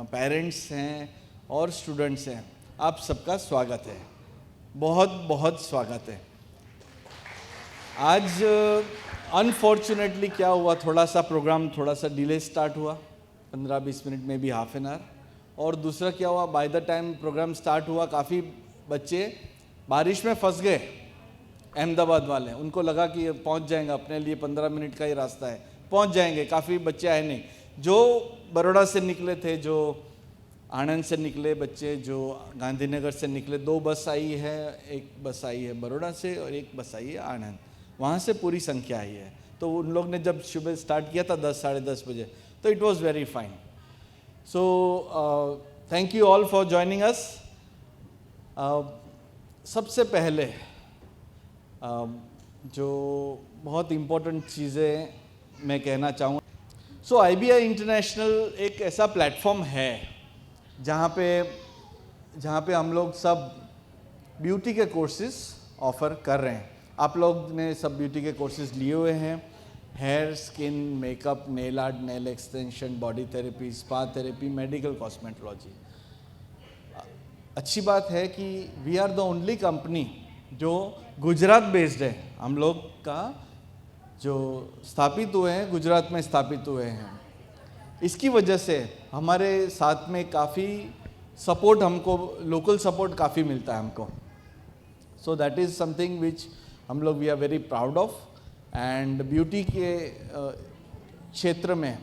Parents हैं और students हैं, आप सबका स्वागत है, बहुत बहुत स्वागत है। आज अनफॉर्चुनेटली क्या हुआ, थोड़ा सा प्रोग्राम थोड़ा सा डिले स्टार्ट हुआ, 15-20 मिनट में भी हाफ एन आवर। और दूसरा क्या हुआ, by the time program start हुआ काफ़ी बच्चे बारिश में फंस गए। अहमदाबाद वाले, उनको लगा कि पहुंच जाएंगे, अपने लिए 15 मिनट का ही रास्ता है, पहुंच जाएंगे, काफ़ी बच्चे आए नहीं। जो बड़ौदा से निकले थे, जो आनंद से निकले बच्चे, जो गांधीनगर से निकले, 2 बस आई है, एक बस आई है बड़ौदा से और एक बस आई है आनंद, वहाँ से पूरी संख्या आई है। तो उन लोग ने जब सुबह स्टार्ट किया था 10 साढ़े 10 बजे, तो it was very fine. So thank you all for joining us. सबसे पहले जो बहुत इम्पोर्टेंट चीज़ें मैं कहना चाहूँगा। सो IBI इंटरनेशनल एक ऐसा प्लेटफॉर्म है जहाँ पे हम लोग सब ब्यूटी के कोर्सेज ऑफ़र कर रहे हैं। आप लोग ने सब ब्यूटी के कोर्सेज लिए हुए हैं, hair, skin, makeup, nail art, nail extension, body therapy, spa therapy, medical cosmetology. अच्छी बात है कि we are the only company जो गुजरात बेस्ड है। हम लोग का जो स्थापित हुए हैं गुजरात में स्थापित हुए हैं। इसकी वजह से हमारे साथ में काफ़ी सपोर्ट, हमको लोकल सपोर्ट काफ़ी मिलता है हमको। So that is something which हम लोग we are very proud of. And beauty के क्षेत्र में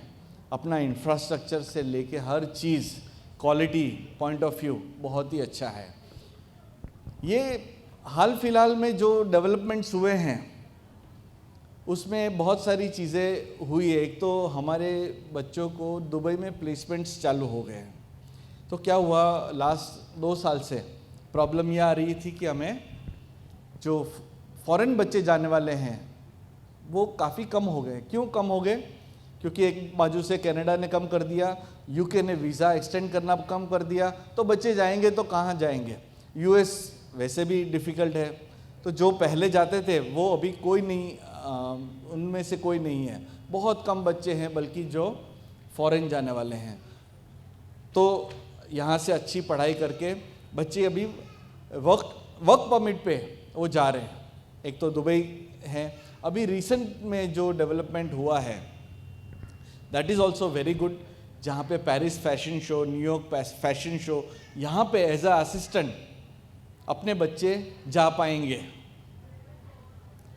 अपना इंफ्रास्ट्रक्चर से लेके हर चीज़, क्वालिटी पॉइंट ऑफ व्यू बहुत ही अच्छा है। ये हाल फिलहाल में जो डेवलपमेंट्स हुए हैं उसमें बहुत सारी चीज़ें हुई है। एक तो हमारे बच्चों को दुबई में प्लेसमेंट्स चालू हो गए हैं। तो क्या हुआ, लास्ट 2 साल से प्रॉब्लम ये आ रही थी कि हमें जो फॉरेन बच्चे जाने वाले हैं वो काफ़ी कम हो गए। क्यों कम हो गए? क्योंकि एक बाजू से कनाडा ने कम कर दिया, UK ने वीज़ा एक्सटेंड करना कम कर दिया, तो बच्चे जाएंगे तो कहाँ जाएंगे। US वैसे भी डिफ़िकल्ट है। तो जो पहले जाते थे वो अभी कोई नहीं, उनमें से कोई नहीं है, बहुत कम बच्चे हैं बल्कि जो फॉरेन जाने वाले हैं। तो यहाँ से अच्छी पढ़ाई करके बच्चे अभी वर्क परमिट पे वो जा रहे हैं। एक तो दुबई है। अभी रिसेंट में जो डेवलपमेंट हुआ है that is also very good, जहाँ पे Paris fashion show, New York fashion show, यहाँ पे एज अ असिस्टेंट अपने बच्चे जा पाएंगे।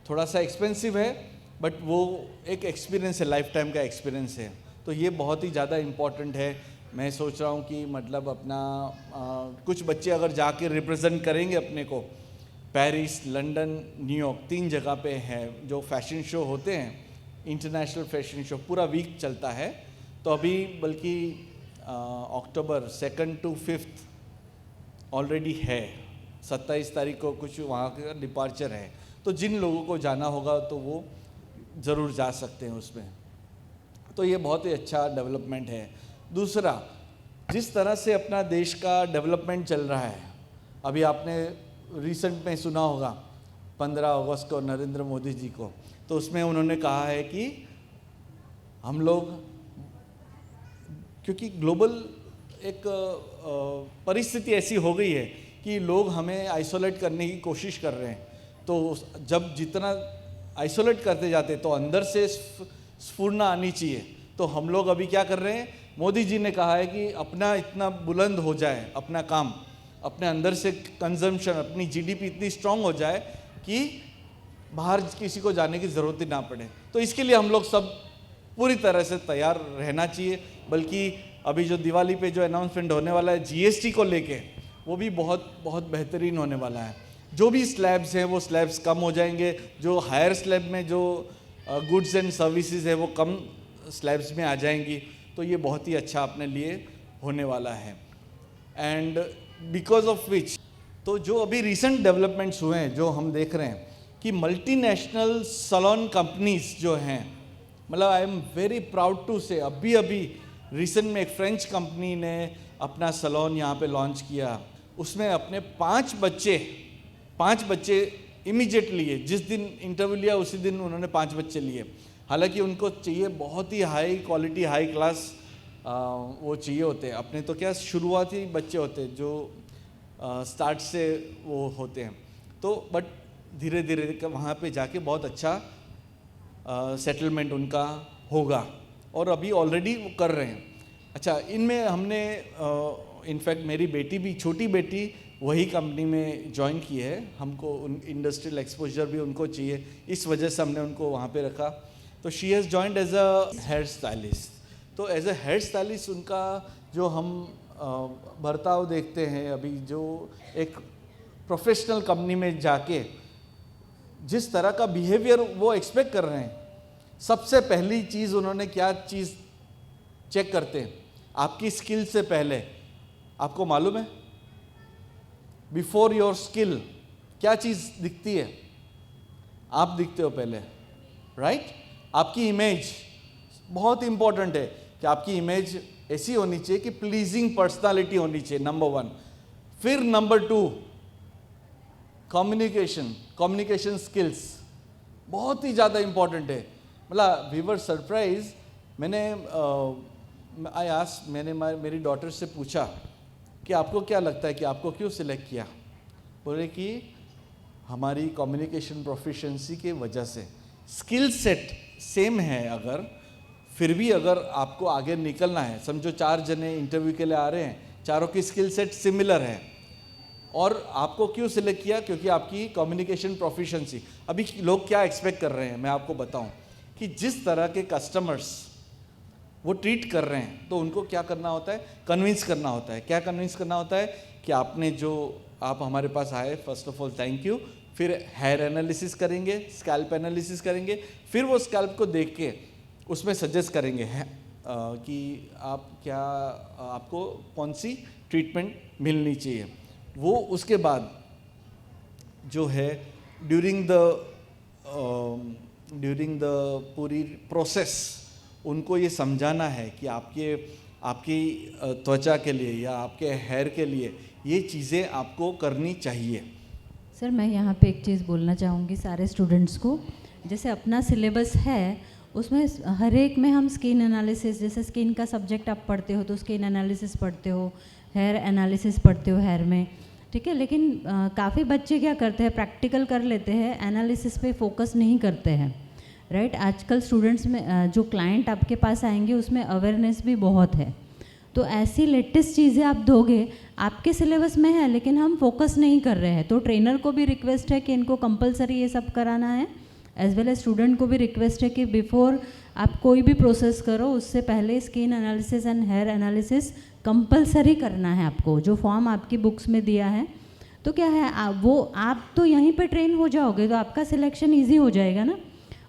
थोड़ा सा एक्सपेंसिव है बट वो एक एक्सपीरियंस है, लाइफ टाइम का एक्सपीरियंस है। तो ये बहुत ही ज़्यादा इम्पॉर्टेंट है। मैं सोच रहा हूँ कि मतलब अपना कुछ बच्चे अगर जाके रिप्रेजेंट करेंगे अपने को, पेरिस, लंदन, न्यूयॉर्क, 3 जगह पे है जो फैशन शो होते हैं, इंटरनेशनल फैशन शो पूरा वीक चलता है। तो अभी बल्कि अक्टूबर 2 to 5 ऑलरेडी है, 27 तारीख को कुछ वहाँ का डिपार्चर है। तो जिन लोगों को जाना होगा तो वो ज़रूर जा सकते हैं उसमें। तो ये बहुत ही अच्छा डेवलपमेंट है। दूसरा, जिस तरह से अपना देश का डेवलपमेंट चल रहा है, अभी आपने रिसेंट में सुना होगा 15 अगस्त को नरेंद्र मोदी जी को, तो उसमें उन्होंने कहा है कि हम लोग, क्योंकि ग्लोबल एक परिस्थिति ऐसी हो गई है कि लोग हमें आइसोलेट करने की कोशिश कर रहे हैं। तो जब जितना आइसोलेट करते जाते तो अंदर से स्फूर्णा आनी चाहिए। तो हम लोग अभी क्या कर रहे हैं, मोदी जी ने कहा है कि अपना इतना बुलंद हो जाए अपना काम, अपने अंदर से कंजम्पशन, अपनी GDP इतनी स्ट्रांग हो जाए कि बाहर किसी को जाने की ज़रूरत ही ना पड़े। तो इसके लिए हम लोग सब पूरी तरह से तैयार रहना चाहिए। बल्कि अभी जो दिवाली पे जो अनाउंसमेंट होने वाला है GST को लेके, वो भी बहुत बहुत बेहतरीन होने वाला है। जो भी स्लैब्स हैं वो स्लैब्स कम हो जाएंगे। जो हायर स्लैब में जो गुड्स एंड सर्विसेज है वो कम स्लैब्स में आ जाएंगी। तो ये बहुत ही अच्छा अपने लिए होने वाला है। एंड बिकॉज ऑफ विच, तो जो अभी रिसेंट डेवलपमेंट्स हुए हैं जो हम देख रहे हैं कि मल्टीनेशनल सैलून कंपनीज जो हैं, मतलब I am very proud to say, अभी रिसेंट में एक फ्रेंच कंपनी ने अपना सैलून यहाँ पे लॉन्च किया। उसमें अपने 5 बच्चे इमीडिएट लिए। जिस दिन इंटरव्यू लिया उसी दिन उन्होंने 5 बच्चे लिए। हालांकि उनको चाहिए बहुत ही हाई क्वालिटी, हाई क्लास वो चाहिए होते हैं। अपने तो क्या शुरुआती बच्चे होते हैं जो स्टार्ट से वो होते हैं, तो बट धीरे धीरे वहाँ पे जाके बहुत अच्छा सेटलमेंट उनका होगा, और अभी ऑलरेडी वो कर रहे हैं। अच्छा, इनमें हमने इनफैक्ट मेरी बेटी भी, छोटी बेटी वही कंपनी में ज्वाइन की है। हमको उन इंडस्ट्रियल एक्सपोजर भी उनको चाहिए, इस वजह से हमने उनको वहाँ पे रखा। तो she has joined as a hair stylist. तो एज अ हेयर स्टाइलिस्ट उनका जो हम बर्ताव देखते हैं अभी, जो एक प्रोफेशनल कंपनी में जाके जिस तरह का बिहेवियर वो एक्सपेक्ट कर रहे हैं, सबसे पहली चीज़ उन्होंने क्या चीज़ चेक करते हैं? आपकी स्किल से पहले, आपको मालूम है बिफोर योर स्किल क्या चीज़ दिखती है? आप दिखते हो पहले, राइट? आपकी इमेज बहुत इंपॉर्टेंट है कि आपकी इमेज ऐसी होनी चाहिए कि प्लीजिंग पर्सनालिटी होनी चाहिए, नंबर 1। फिर नंबर 2 कम्युनिकेशन स्किल्स बहुत ही ज़्यादा इंपॉर्टेंट है। मतलब वी वर सरप्राइज, मैंने मेरी डॉटर से पूछा कि आपको क्या लगता है कि आपको क्यों सिलेक्ट किया? बोले कि हमारी कम्युनिकेशन प्रोफिशिएंसी के वजह से। स्किल सेट सेम है, अगर फिर भी अगर आपको आगे निकलना है, समझो 4 जने इंटरव्यू के लिए आ रहे हैं, चारों की स्किल सेट सिमिलर है, और आपको क्यों सिलेक्ट किया? क्योंकि आपकी कम्युनिकेशन प्रोफिशिएंसी। अभी लोग क्या एक्सपेक्ट कर रहे हैं मैं आपको बताऊं, कि जिस तरह के कस्टमर्स वो ट्रीट कर रहे हैं, तो उनको क्या करना होता है? कन्विंस करना होता है। क्या कन्विंस करना होता है? कि आप हमारे पास आए, first of all thank you, फिर हेयर एनालिसिस करेंगे, स्कैल्प एनालिसिस करेंगे, फिर वो स्कैल्प को देख के उसमें सजेस्ट करेंगे कि आपको कौन सी ट्रीटमेंट मिलनी चाहिए। वो उसके बाद जो है ड्यूरिंग द पूरी प्रोसेस उनको ये समझाना है कि आपकी त्वचा के लिए या आपके हेयर के लिए ये चीज़ें आपको करनी चाहिए। सर, मैं यहाँ पे एक चीज़ बोलना चाहूँगी सारे स्टूडेंट्स को। जैसे अपना सिलेबस है, उसमें हर एक में हम स्किन एनालिसिस, जैसे स्किन का सब्जेक्ट आप पढ़ते हो तो स्किन एनालिसिस पढ़ते हो, हेयर एनालिसिस पढ़ते हो हेयर में, ठीक है। लेकिन काफ़ी बच्चे क्या करते हैं, प्रैक्टिकल कर लेते हैं, एनालिसिस पे फोकस नहीं करते हैं, राइट। आजकल स्टूडेंट्स में जो क्लाइंट आपके पास आएंगे उसमें अवेयरनेस भी बहुत है, तो ऐसी लेटेस्ट चीज़ें आप दोगे, आपके सिलेबस में है लेकिन हम फोकस नहीं कर रहे हैं। तो ट्रेनर को भी रिक्वेस्ट है कि इनको कंपलसरी ये सब कराना है, एज वेल एज स्टूडेंट को भी रिक्वेस्ट है कि बिफोर आप कोई भी प्रोसेस करो उससे पहले skin analysis and hair analysis compulsory करना है आपको। जो फॉर्म आपकी बुक्स में दिया है, तो क्या है आप तो यहीं पे ट्रेन हो जाओगे तो आपका सिलेक्शन ईजी हो जाएगा ना।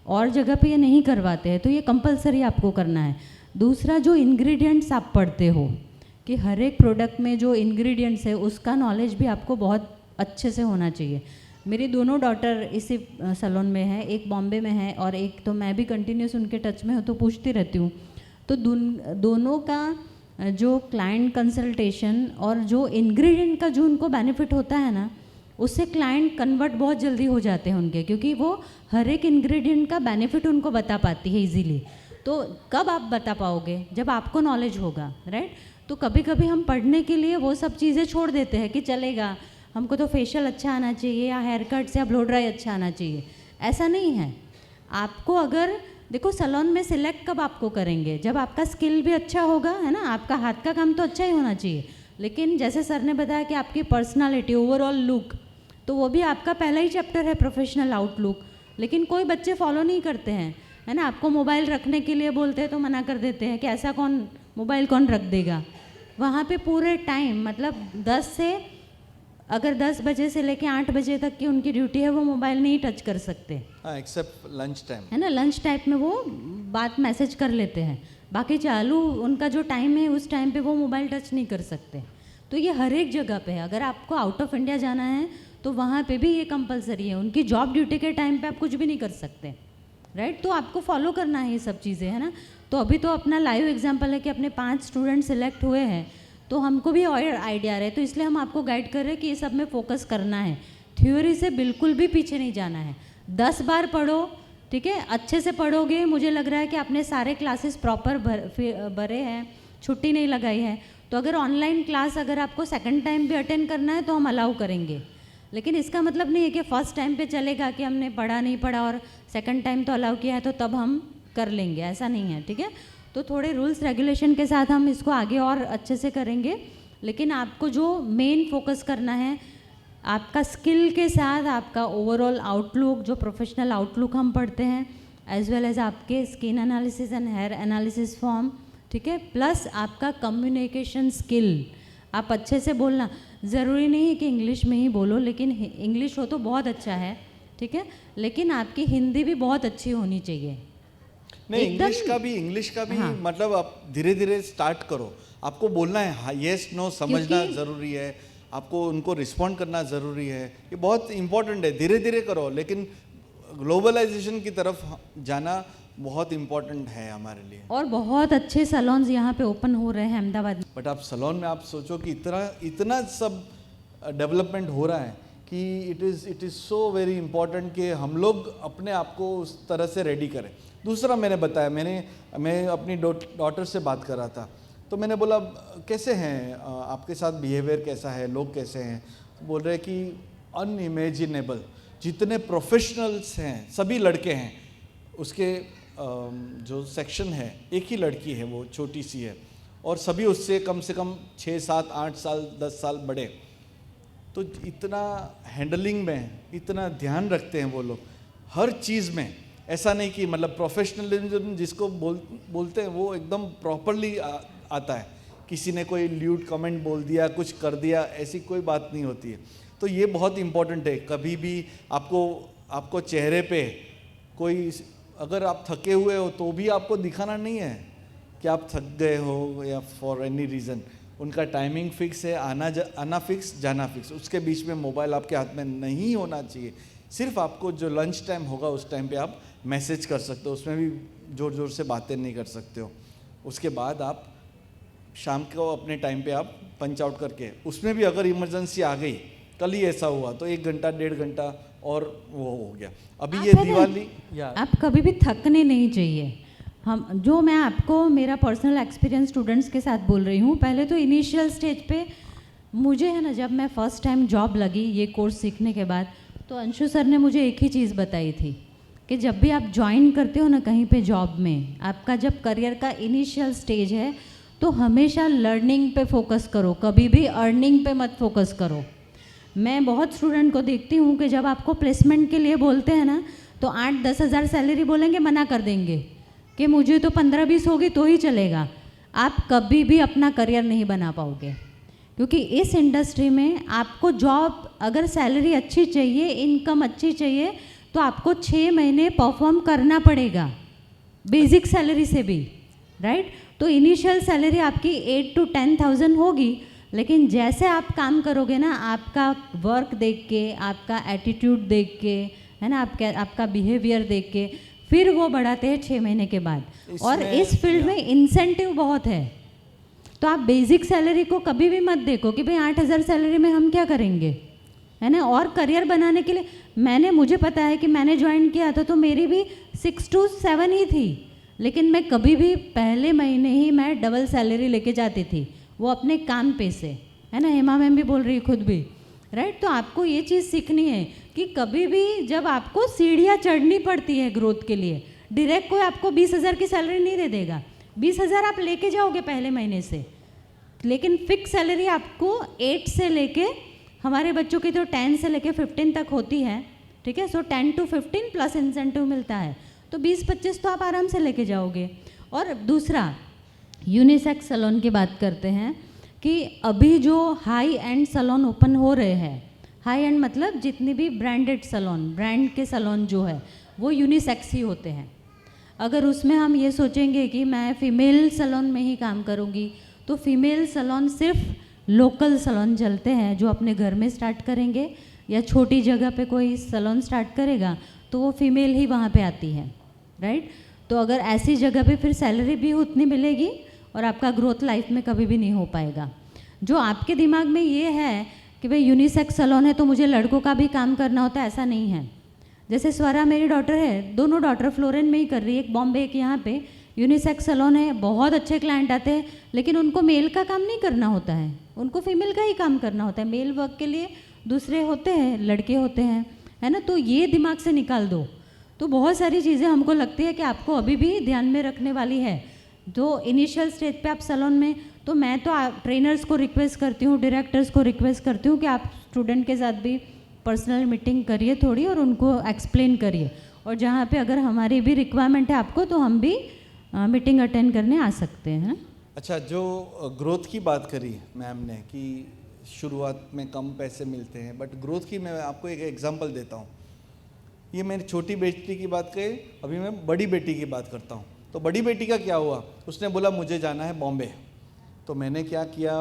और जगह पे ये नहीं करवाते हैं, तो ये कंपलसरी आपको करना है। दूसरा, जो इंग्रेडिएंट्स आप पढ़ते हो कि हर एक प्रोडक्ट में जो इंग्रेडिएंट्स है उसका नॉलेज भी आपको बहुत अच्छे से होना चाहिए। मेरी दोनों डॉटर इसी सैलून में है, एक बॉम्बे में है और एक तो मैं भी कंटिन्यूस उनके टच में हूँ तो पूछती रहती हूँ। तो दोनों का जो क्लाइंट कंसल्टेशन और जो इंग्रेडिएंट का जो उनको बेनिफिट होता है ना, उससे क्लाइंट कन्वर्ट बहुत जल्दी हो जाते हैं उनके, क्योंकि वो हर एक इंग्रेडिएंट का बेनिफिट उनको बता पाती है इजीली। तो कब आप बता पाओगे? जब आपको नॉलेज होगा, राइट। तो कभी कभी हम पढ़ने के लिए वो सब चीज़ें छोड़ देते हैं कि चलेगा, हमको तो फेशियल अच्छा आना चाहिए या हेयर कट्स या ब्लो ड्राई अच्छा आना चाहिए। ऐसा नहीं है। आपको अगर देखो, सैलून में सिलेक्ट कब आपको करेंगे? जब आपका स्किल भी अच्छा होगा, है ना, आपका हाथ का काम तो अच्छा ही होना चाहिए। लेकिन जैसे सर ने बताया कि आपकी पर्सनालिटी, ओवरऑल लुक, तो वो भी आपका पहला ही चैप्टर है, प्रोफेशनल आउटलुक। लेकिन कोई बच्चे फॉलो नहीं करते हैं, है ना। आपको मोबाइल रखने के लिए बोलते हैं तो मना कर देते हैं कि ऐसा मोबाइल कौन रख देगा। वहाँ पे पूरे टाइम, मतलब 10 बजे से लेके 8 बजे तक की उनकी ड्यूटी है, वो मोबाइल नहीं टच कर सकते, एक्सेप्ट लंच टाइम, है ना। लंच टाइम में वो बात मैसेज कर लेते हैं, बाकी चालू उनका जो टाइम है उस टाइम पे वो मोबाइल टच नहीं कर सकते। तो ये हर एक जगह पे है। अगर आपको आउट ऑफ इंडिया जाना है तो वहाँ पे भी ये कंपलसरी है। उनकी जॉब ड्यूटी के टाइम पे आप कुछ भी नहीं कर सकते, राइट। तो आपको फॉलो करना है ये सब चीज़ें, है ना। तो अभी तो अपना लाइव एग्जांपल है कि अपने 5 स्टूडेंट सिलेक्ट हुए हैं, तो हमको भी और आइडिया रहे, तो इसलिए हम आपको गाइड कर रहे हैं कि ये सब में फोकस करना है। थ्योरी से बिल्कुल भी पीछे नहीं जाना है। 10 बार पढ़ो, ठीक है, अच्छे से पढ़ोगे। मुझे लग रहा है कि आपने सारे क्लासेस प्रॉपर भरे हैं, छुट्टी नहीं लगाई है, तो अगर ऑनलाइन क्लास अगर आपको सेकंड टाइम भी अटेंड करना है तो हम अलाउ करेंगे। लेकिन इसका मतलब नहीं है कि फर्स्ट टाइम पे चलेगा कि हमने पढ़ा नहीं पढ़ा और सेकंड टाइम तो अलाउ किया है तो तब हम कर लेंगे, ऐसा नहीं है, ठीक है। तो थोड़े रूल्स रेगुलेशन के साथ हम इसको आगे और अच्छे से करेंगे। लेकिन आपको जो मेन फोकस करना है आपका स्किल के साथ आपका ओवरऑल आउटलुक, जो प्रोफेशनल आउटलुक हम पढ़ते हैं, एज वेल एज आपके skin analysis and hair analysis form, ठीक है, प्लस आपका कम्युनिकेशन स्किल, आप अच्छे से बोलना, ज़रूरी नहीं है कि इंग्लिश में ही बोलो, लेकिन इंग्लिश हो तो बहुत अच्छा है, ठीक है, लेकिन आपकी हिंदी भी बहुत अच्छी होनी चाहिए। नहीं, इंग्लिश का भी हाँ। मतलब आप धीरे धीरे स्टार्ट करो, आपको बोलना है येस नो समझना ज़रूरी है, आपको उनको रिस्पॉन्ड करना ज़रूरी है, ये बहुत इंपॉर्टेंट है, धीरे धीरे करो। लेकिन ग्लोबलाइजेशन की तरफ जाना बहुत इंपॉर्टेंट है हमारे लिए। और बहुत अच्छे सैलून्स यहाँ पे ओपन हो रहे हैं अहमदाबाद में। बट आप सैलून में आप सोचो कि इतना सब डेवलपमेंट हो रहा है कि it is so very important कि हम लोग अपने आप को उस तरह से रेडी करें। दूसरा मैंने बताया, मैं अपनी डॉटर से बात कर रहा था, तो मैंने बोला कैसे हैं आपके साथ बिहेवियर कैसा है, लोग कैसे हैं, तो बोल रहे कि अनइमेजिनेबल, जितने प्रोफेशनल्स हैं सभी लड़के हैं, उसके जो सेक्शन है एक ही लड़की है, वो छोटी सी है, और सभी उससे कम से कम 6, 7, 8 साल 10 साल बड़े। तो इतना हैंडलिंग में इतना ध्यान रखते हैं वो लोग हर चीज़ में। ऐसा नहीं कि मतलब प्रोफेशनलिज्म जिसको बोलते हैं वो एकदम प्रॉपरली आता है, किसी ने कोई ल्यूड कमेंट बोल दिया, कुछ कर दिया, ऐसी कोई बात नहीं होती है। तो ये बहुत इम्पोर्टेंट है। कभी भी आपको चेहरे पे कोई, अगर आप थके हुए हो तो भी आपको दिखाना नहीं है कि आप थक गए हो या फॉर एनी रीज़न। उनका टाइमिंग फिक्स है, आना फिक्स, जाना फिक्स, उसके बीच में मोबाइल आपके हाथ में नहीं होना चाहिए। सिर्फ आपको जो लंच टाइम होगा उस टाइम पे आप मैसेज कर सकते हो, उसमें भी ज़ोर ज़ोर से बातें नहीं कर सकते हो। उसके बाद आप शाम को अपने टाइम पे आप पंच आउट करके, उसमें भी अगर इमरजेंसी आ गई, कल ही ऐसा हुआ तो 1 घंटा 1.5 घंटा और वो हो गया। अभी ये दिवाली आप कभी भी थकने नहीं चाहिए। मैं आपको मेरा पर्सनल एक्सपीरियंस स्टूडेंट्स के साथ बोल रही हूँ। पहले तो इनिशियल स्टेज पे मुझे है ना, जब मैं फ़र्स्ट टाइम जॉब लगी ये कोर्स सीखने के बाद, तो अंशु सर ने मुझे एक ही चीज़ बताई थी कि जब भी आप ज्वाइन करते हो ना कहीं पे जॉब में, आपका जब करियर का इनिशियल स्टेज है तो हमेशा लर्निंग पे फोकस करो, कभी भी अर्निंग पे मत फोकस करो। मैं बहुत स्टूडेंट को देखती हूँ कि जब आपको प्लेसमेंट के लिए बोलते हैं ना तो 8-10 हज़ार सैलरी बोलेंगे, मना कर देंगे कि मुझे तो 15-20 होगी तो ही चलेगा। आप कभी भी अपना करियर नहीं बना पाओगे, क्योंकि इस इंडस्ट्री में आपको जॉब अगर सैलरी अच्छी चाहिए, इनकम अच्छी चाहिए, तो आपको 6 महीने परफॉर्म करना पड़ेगा बेसिक सैलरी से भी, राइट। तो इनिशियल सैलरी आपकी 8 to 10,000 होगी, लेकिन जैसे आप काम करोगे ना, आपका वर्क देख के, आपका एटीट्यूड देख के, है ना, आपका बिहेवियर देख के फिर वो बढ़ाते हैं 6 महीने के बाद। और इस फील्ड में इंसेंटिव बहुत है, तो आप बेसिक सैलरी को कभी भी मत देखो कि भाई 8,000 सैलरी में हम क्या करेंगे, है ना। और करियर बनाने के लिए मुझे पता है कि मैंने ज्वाइन किया था तो मेरी भी 6 to 7 ही थी, लेकिन मैं कभी भी पहले महीने ही मैं डबल सैलरी लेके जाती थी, वो अपने काम पे से, है ना। हेमा मैम भी बोल रही है खुद भी, राइट। तो आपको ये चीज़ सीखनी है कि कभी भी जब आपको सीढ़ियाँ चढ़नी पड़ती है ग्रोथ के लिए, डायरेक्ट कोई आपको 20,000 की सैलरी नहीं दे देगा। 20,000 आप लेके जाओगे पहले महीने से, लेकिन फिक्स सैलरी आपको 8 से लेके, हमारे बच्चों की तो 10 से लेके 15 तक होती है, ठीक है। सो 10 to 15 प्लस इंसेंटिव मिलता है, तो 20-25 तो आप आराम से लेके जाओगे। और दूसरा, यूनिसेक्स सैलून की बात करते हैं कि अभी जो हाई एंड सैलून ओपन हो रहे हैं, हाई एंड मतलब जितनी भी ब्रांडेड सैलून, ब्रांड के सैलून जो है वो यूनिसेक्स ही होते हैं। अगर उसमें हम ये सोचेंगे कि मैं फ़ीमेल सैलून में ही काम करूँगी, तो फीमेल सैलून सिर्फ लोकल सैलून चलते हैं, जो अपने घर में स्टार्ट करेंगे या छोटी जगह पे कोई सैलून स्टार्ट करेगा तो वो फीमेल ही वहाँ पे आती है, राइट। तो अगर ऐसी जगह पे फिर सैलरी भी उतनी मिलेगी और आपका ग्रोथ लाइफ में कभी भी नहीं हो पाएगा। जो आपके दिमाग में ये है कि भाई यूनिसेक्स सैलून है तो मुझे लड़कों का भी काम करना होता है, ऐसा नहीं है। जैसे स्वरा मेरी डॉटर है, दोनों डॉटर फ्लोरेन में ही कर रही है, एक बॉम्बे एक यहाँ पे, यूनिसेक्स सैलून है, बहुत अच्छे क्लाइंट आते हैं, लेकिन उनको मेल का काम नहीं करना होता है, उनको फीमेल का ही काम करना होता है। मेल वर्क के लिए दूसरे होते हैं, लड़के होते हैं, है ना। तो ये दिमाग से निकाल दो। तो बहुत सारी चीज़ें हमको लगती है कि आपको अभी भी ध्यान में रखने वाली है। जो इनिशियल स्टेज पे आप सैलून में, तो मैं तो ट्रेनर्स को रिक्वेस्ट करती हूँ, डायरेक्टर्स को रिक्वेस्ट करती हूँ कि आप स्टूडेंट के साथ भी पर्सनल मीटिंग करिए थोड़ी, और उनको एक्सप्लेन करिए, और जहाँ पे अगर हमारी भी रिक्वायरमेंट है आपको, तो हम भी मीटिंग अटेंड करने आ सकते हैं। अच्छा, जो ग्रोथ की बात करी मैम ने कि शुरुआत में कम पैसे मिलते हैं, बट ग्रोथ की मैं आपको एक एग्जांपल देता हूँ। ये मेरी छोटी बेटी की बात कही, अभी मैं बड़ी बेटी की बात करता हूँ। तो बड़ी बेटी का क्या हुआ, उसने बोला मुझे जाना है बॉम्बे। तो मैंने क्या किया,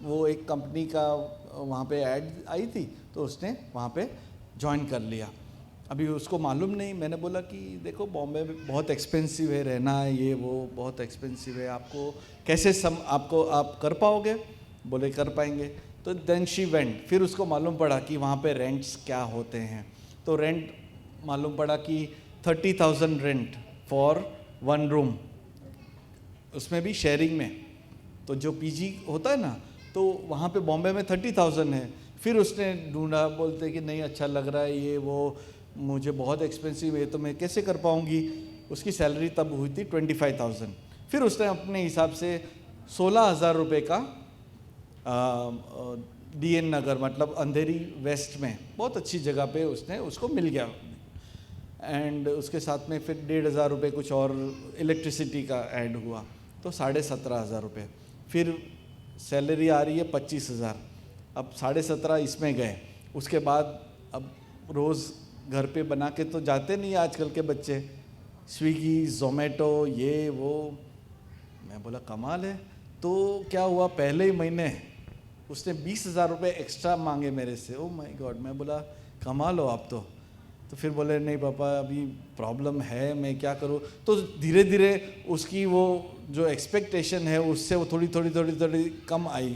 वो एक कंपनी का वहाँ पे ऐड आई थी, तो उसने वहाँ पे ज्वाइन कर लिया। अभी उसको मालूम नहीं, मैंने बोला कि देखो बॉम्बे में बहुत एक्सपेंसिव है रहना, है ये वो बहुत एक्सपेंसिव है, आपको कैसे आप कर पाओगे? बोले कर पाएंगे। तो देन शी वेंट। फिर उसको मालूम पड़ा कि वहाँ पे रेंट्स क्या होते हैं। तो रेंट मालूम पड़ा कि 30,000 रेंट फॉर 1 रूम, उसमें भी शेयरिंग में। तो जो पीजी होता है ना, तो वहाँ पे बॉम्बे में 30,000 है। फिर उसने ढूंढा, बोलते कि नहीं अच्छा लग रहा है ये वो, मुझे बहुत एक्सपेंसिव है, तो मैं कैसे कर पाऊँगी। उसकी सैलरी तब हुई थी 25,000। फिर उसने अपने हिसाब से 16,000 रुपये का DN नगर, मतलब अंधेरी वेस्ट में बहुत अच्छी जगह पे उसको मिल गया। एंड उसके साथ में फिर 1,500 रुपये कुछ और इलेक्ट्रिसिटी का ऐड हुआ, तो 17,500 रुपये। फिर सैलरी आ रही है 25,000, अब 17,500 इसमें गए। उसके बाद अब रोज़ घर पे बना के तो जाते नहीं आजकल के बच्चे, स्विगी जोमेटो ये वो। मैं बोला कमाल है। तो क्या हुआ, पहले ही महीने उसने 20,000 रुपये एक्स्ट्रा मांगे मेरे से। ओ माय गॉड, मैं बोला कमाल हो आप तो फिर बोले नहीं पापा अभी प्रॉब्लम है, मैं क्या करूँ। तो धीरे धीरे उसकी वो जो एक्सपेक्टेशन है उससे वो थोड़ी कम आई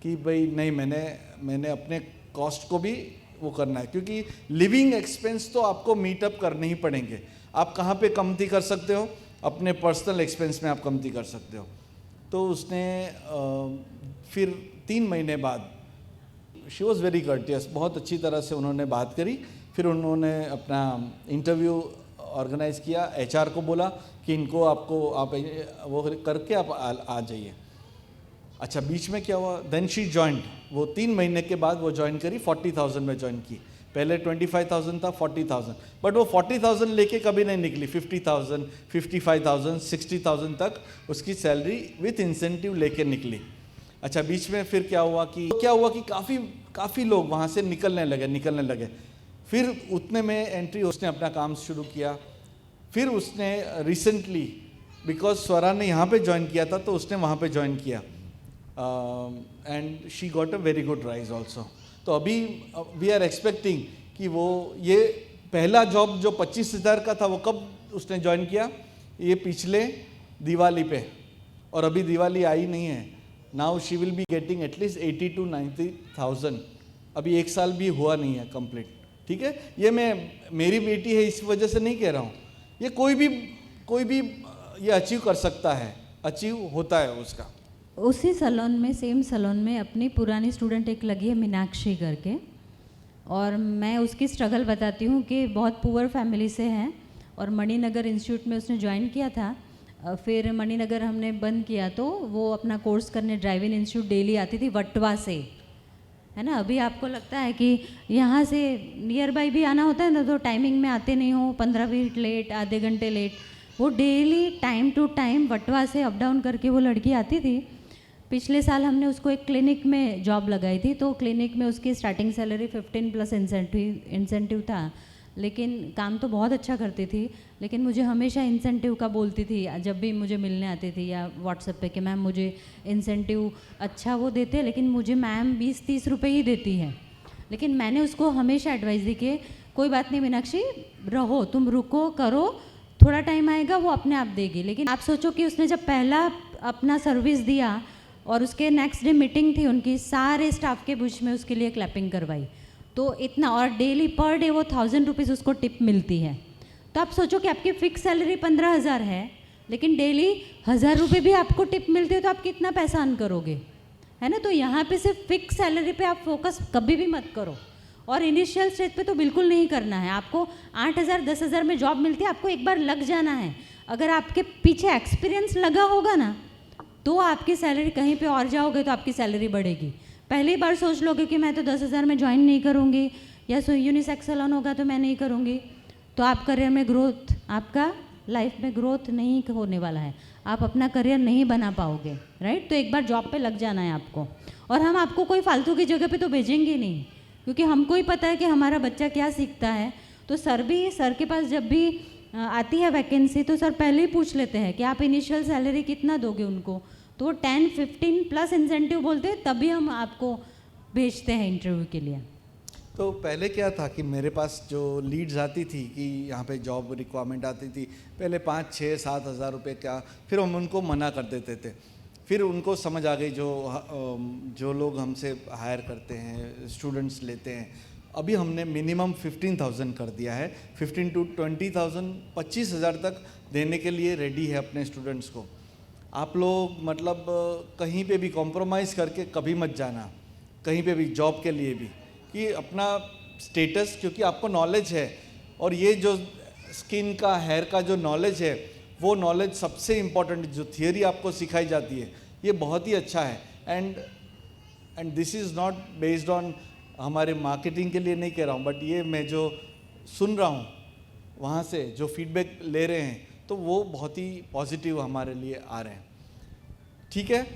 कि भाई नहीं, मैंने अपने कॉस्ट को भी वो करना है, क्योंकि लिविंग एक्सपेंस तो आपको मीटअप करने ही पड़ेंगे। आप कहाँ पे कमती कर सकते हो, अपने पर्सनल एक्सपेंस में आप कमती कर सकते हो। तो उसने फिर 3 महीने बाद, शी वॉज़ वेरी कर्टियस, बहुत अच्छी तरह से उन्होंने बात करी। फिर उन्होंने अपना इंटरव्यू ऑर्गेनाइज़ किया, HR को बोला कि इनको आप वो करके आप आ जाइए। अच्छा, बीच में क्या हुआ, देन शी जॉइंड। वो 3 महीने के बाद वो ज्वाइन करी, 40,000 में ज्वाइन की। पहले 25,000 था, 40,000, बट वो 40,000 लेके कभी नहीं निकली। 50,000, 55,000, 60,000 तक उसकी सैलरी विथ इंसेंटिव लेके निकली। अच्छा, बीच में फिर क्या हुआ कि काफ़ी लोग वहाँ से निकलने लगे। फिर उतने में एंट्री, उसने अपना काम शुरू किया। फिर उसने रिसेंटली, बिकॉज स्वरा ने यहाँ पे ज्वाइन किया था, तो उसने वहाँ पे ज्वाइन किया and she got a very good rise also. तो अभी वी आर एक्सपेक्टिंग कि वो ये पहला जॉब जो 25,000 का था वो कब उसने ज्वाइन किया, ये पिछले दिवाली पे, और अभी दिवाली आई नहीं है। Now she will be getting at least 80 to 90,000। अभी 1 साल भी हुआ नहीं है कंप्लीट। ठीक है, ये मेरी बेटी है इस वजह से नहीं कह रहा हूँ, ये कोई भी ये अचीव कर सकता है, अचीव होता है उसका। उसी सैलून में, सेम सैलून में अपनी पुरानी स्टूडेंट एक लगी है मीनाक्षी करके, और मैं उसकी स्ट्रगल बताती हूँ कि बहुत पुअर फैमिली से है, और मणिनगर इंस्टीट्यूट में उसने ज्वाइन किया था। फिर मणिनगर हमने बंद किया, तो वो अपना कोर्स करने ड्राइविंग इंस्टीट्यूट डेली आती थी वटवा से, है ना। अभी आपको लगता है कि यहाँ से नियर बाई भी आना होता है ना, तो टाइमिंग में आते नहीं हो, 15 मिनट लेट, आधे घंटे लेट। वो डेली टाइम टू टाइम वटवा से अप डाउन करके वो लड़की आती थी। पिछले साल हमने उसको एक क्लिनिक में जॉब लगाई थी, तो क्लिनिक में उसकी स्टार्टिंग सैलरी 15 प्लस इंसेंटिव था, लेकिन काम तो बहुत अच्छा करती थी। लेकिन मुझे हमेशा इंसेंटिव का बोलती थी, जब भी मुझे मिलने आती थी या व्हाट्सएप पे, कि मैम मुझे इंसेंटिव अच्छा वो देते, लेकिन मुझे मैम 20-30 रुपये ही देती है। लेकिन मैंने उसको हमेशा एडवाइस दी कि कोई बात नहीं मीनाक्षी, रहो, तुम रुको, करो, थोड़ा टाइम आएगा वो अपने आप देगी। लेकिन आप सोचो कि उसने जब पहला अपना सर्विस दिया और उसके नेक्स्ट डे मीटिंग थी उनकी, सारे स्टाफ के बीच में उसके लिए क्लैपिंग करवाई, तो इतना, और डेली पर डे वो 1,000 रुपीज़ उसको टिप मिलती है। तो आप सोचो कि आपकी फिक्स सैलरी 15,000 है, लेकिन डेली 1,000 रुपये भी आपको टिप मिलते हो तो आप कितना पैसा अर्न करोगे, है ना। तो यहाँ पे सिर्फ फिक्स सैलरी पे आप फोकस कभी भी मत करो, और इनिशियल स्टेज पे तो बिल्कुल नहीं करना है। आपको 8,000 10,000 में जॉब मिलती है, आपको एक बार लग जाना है। अगर आपके पीछे एक्सपीरियंस लगा होगा ना, तो आपकी सैलरी कहीं पे और जाओगे तो आपकी सैलरी बढ़ेगी। पहली बार सोच लोगे कि मैं तो 10,000 में ज्वाइन नहीं करूँगी, या यूनिसेक्स सैलून होगा तो मैं नहीं करूँगी, तो आप करियर में ग्रोथ, आपका लाइफ में ग्रोथ नहीं होने वाला है, आप अपना करियर नहीं बना पाओगे, राइट। तो एक बार जॉब पे लग जाना है आपको। और हम आपको कोई फालतू की जगह पे तो भेजेंगे नहीं, क्योंकि हमको ही पता है कि हमारा बच्चा क्या सीखता है। तो सर के पास जब भी आती है वैकेंसी, तो सर पहले ही पूछ लेते हैं कि आप इनिशियल सैलरी कितना दोगे उनको, तो वो 10-15 प्लस इंसेंटिव बोलते हैं, तभी हम आपको भेजते हैं इंटरव्यू के लिए। तो पहले क्या था कि मेरे पास जो लीड्स आती थी कि यहाँ पे जॉब रिक्वायरमेंट आती थी, पहले 5-6-7 हज़ार रुपये का, फिर हम उनको मना कर देते थे। फिर उनको समझ आ गई, जो लोग हमसे हायर करते हैं, स्टूडेंट्स लेते हैं, अभी हमने मिनिमम 15,000 कर दिया है। 15 to 20,000, 25,000 तक देने के लिए रेडी है अपने स्टूडेंट्स को। आप लोग मतलब कहीं पे भी कॉम्प्रोमाइज़ करके कभी मत जाना, कहीं पे भी जॉब के लिए भी, कि अपना स्टेटस, क्योंकि आपको नॉलेज है, और ये जो स्किन का, हेयर का जो नॉलेज है, वो नॉलेज सबसे इम्पॉर्टेंट, जो थियरी आपको सिखाई जाती है, ये बहुत ही अच्छा है। And this is not based on, हमारे मार्केटिंग के लिए नहीं कह रहा हूँ, बट ये मैं जो सुन रहा हूँ वहाँ से जो फीडबैक ले रहे हैं, तो वो बहुत ही पॉजिटिव हमारे लिए आ रहे हैं। ठीक है।